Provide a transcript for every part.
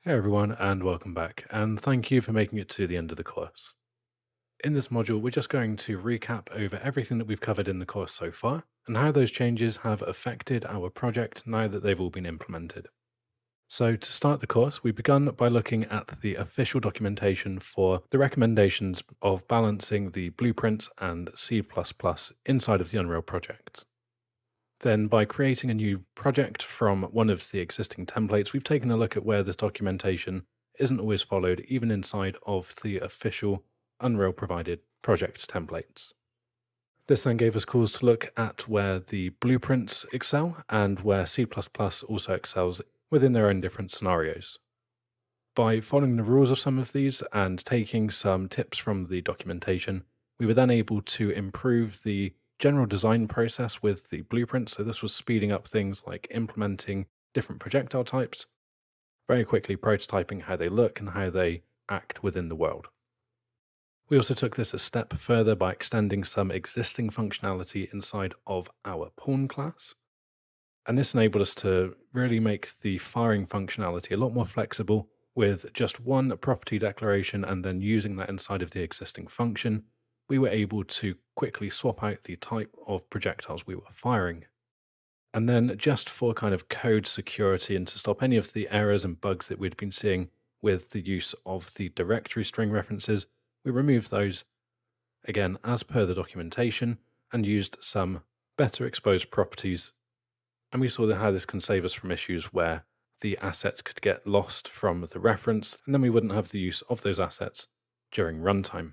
Hey everyone, and welcome back, and thank you for making it to the end of the course. In this module, we're just going to recap over everything that we've covered in the course so far, and how those changes have affected our project now that they've all been implemented. So to start the course, we begun by looking at the official documentation for the recommendations of balancing the blueprints and C++ inside of the Unreal project. Then, by creating a new project from one of the existing templates, we've taken a look at where this documentation isn't always followed, even inside of the official Unreal provided project templates. This then gave us cause to look at where the blueprints excel and where C++ also excels within their own different scenarios. By following the rules of some of these and taking some tips from the documentation, we were then able to improve the general design process with the blueprint. So this was speeding up things like implementing different projectile types, very quickly prototyping how they look and how they act within the world. We also took this a step further by extending some existing functionality inside of our pawn class. And this enabled us to really make the firing functionality a lot more flexible with just one property declaration and then using that inside of the existing function. We were able to quickly swap out the type of projectiles we were firing. And then just for kind of code security and to stop any of the errors and bugs that we'd been seeing with the use of the directory string references, we removed those again as per the documentation and used some better exposed properties. And we saw how this can save us from issues where the assets could get lost from the reference, and then we wouldn't have the use of those assets during runtime.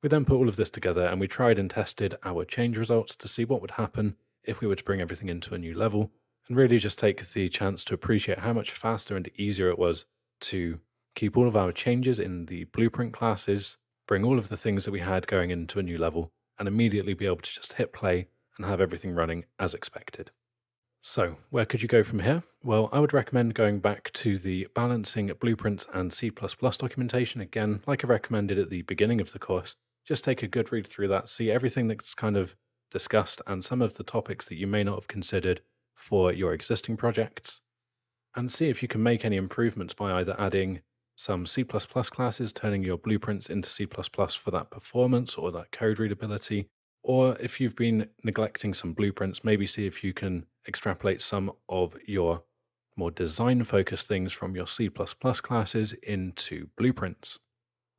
We then put all of this together and we tried and tested our change results to see what would happen if we were to bring everything into a new level, and really just take the chance to appreciate how much faster and easier it was to keep all of our changes in the blueprint classes, bring all of the things that we had going into a new level, and immediately be able to just hit play and have everything running as expected. So, where could you go from here? Well, I would recommend going back to the balancing blueprints and C++ documentation again, like I recommended at the beginning of the course. Just take a good read through that, see everything that's kind of discussed and some of the topics that you may not have considered for your existing projects, and see if you can make any improvements by either adding some C++ classes, turning your blueprints into C++ for that performance or that code readability, or if you've been neglecting some blueprints, maybe see if you can extrapolate some of your more design-focused things from your C++ classes into blueprints.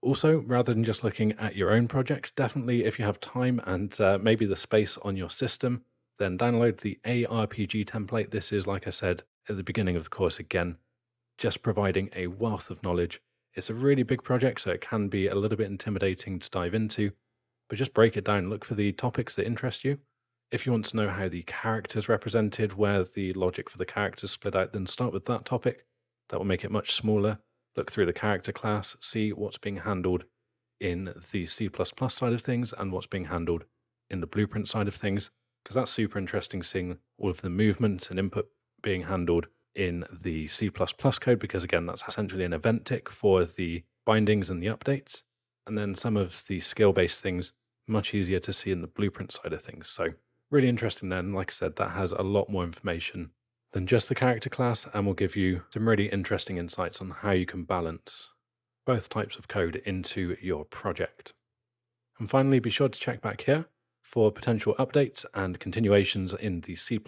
Also, rather than just looking at your own projects, definitely if you have time and maybe the space on your system, then download the ARPG template. This is, like I said at the beginning of the course again, just providing a wealth of knowledge. It's a really big project, so it can be a little bit intimidating to dive into, but just break it down. Look for the topics that interest you. If you want to know how the character's represented, where the logic for the characters split out, then start with that topic. That will make it much smaller. Look through the character class, see what's being handled in the C++ side of things and what's being handled in the blueprint side of things, because that's super interesting seeing all of the movement and input being handled in the C++ code, because again, that's essentially an event tick for the bindings and the updates. And then some of the skill-based things, much easier to see in the blueprint side of things. So really interesting then. Like I said, that has a lot more information than just the character class and will give you some really interesting insights on how you can balance both types of code into your project. And finally, be sure to check back here for potential updates and continuations in the C++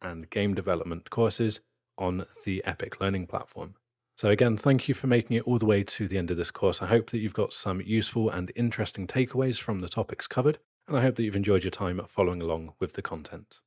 and game development courses on the Epic Learning Platform. So again, thank you for making it all the way to the end of this course. I hope that you've got some useful and interesting takeaways from the topics covered, and I hope that you've enjoyed your time following along with the content.